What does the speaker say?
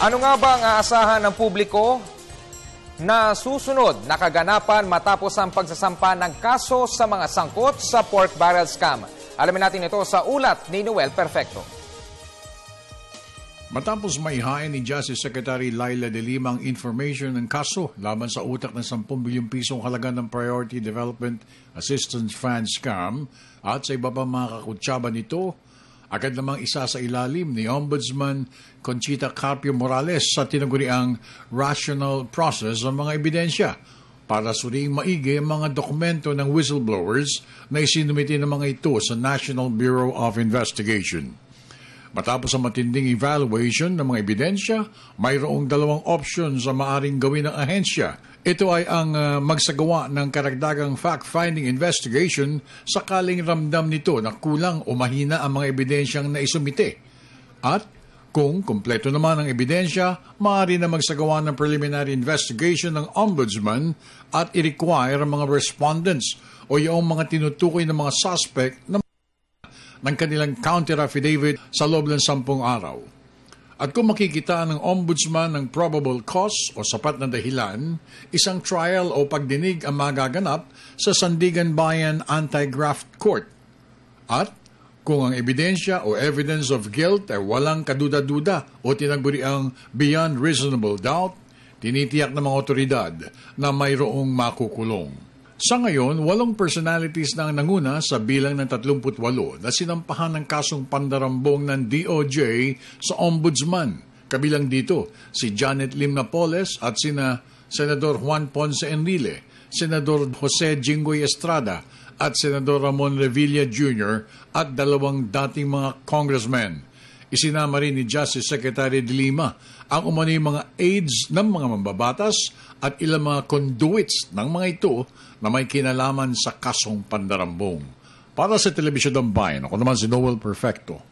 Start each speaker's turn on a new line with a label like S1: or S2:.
S1: Ano nga ba ang aasahan ng publiko na susunod na kaganapan matapos ang pagsasampa ng kaso sa mga sangkot sa pork barrel scam? Alamin natin ito sa ulat ni Noel Perfecto.
S2: Matapos maihain ni Justice Secretary Laila De Lima ang information ng kaso laban sa utak ng 10 bilyong pisong halaga ng Priority Development Assistance Fund scam at sa iba pa mga kakutsaba nito, agad namang isa sa ilalim ni Ombudsman Conchita Carpio Morales sa tinaguriang rational process ng mga ebidensya para suriing maigi ang mga dokumento ng whistleblowers na isinumiti ng mga ito sa National Bureau of Investigation. Matapos ang matinding evaluation ng mga ebidensya, mayroong dalawang options ang maaring gawin ng ahensya. Ito ay ang magsagawa ng karagdagang fact-finding investigation sakaling ramdam nito na kulang o mahina ang mga ebidensyang naisumite. At kung kumpleto naman ang ebidensya, maaari na magsagawa ng preliminary investigation ng ombudsman at i-require ang mga respondents o yung mga tinutukoy ng mga suspect na ng kanilang counter affidavit sa loob ng 10 araw. At kung makikita ng ombudsman ng probable cause o sapat na dahilan, isang trial o pagdinig ang magaganap sa Sandigan Bayan Anti-Graft Court. At kung ang ebidensya o evidence of guilt ay walang kaduda-duda o tinaguriang beyond reasonable doubt, tinitiyak ng mga otoridad na mayroong makukulong. Sa ngayon, 8 personalities na ang nanguna sa bilang ng 38 na sinampahan ng kasong pandarambong ng DOJ sa Ombudsman. Kabilang dito si Janet Lim Napoles at sina Senador Juan Ponce Enrile, Senador Jose Jinggoy Estrada at Senador Ramon Revilla Jr. at 2 dating mga congressmen. Isinama rin ni Justice Secretary De Lima ang umano'y mga aides ng mga mambabatas at ilang mga conduits ng mga ito na may kinalaman sa kasong pandarambong. Para sa Telebisyon ng Bayan, ako naman si Noel Perfecto.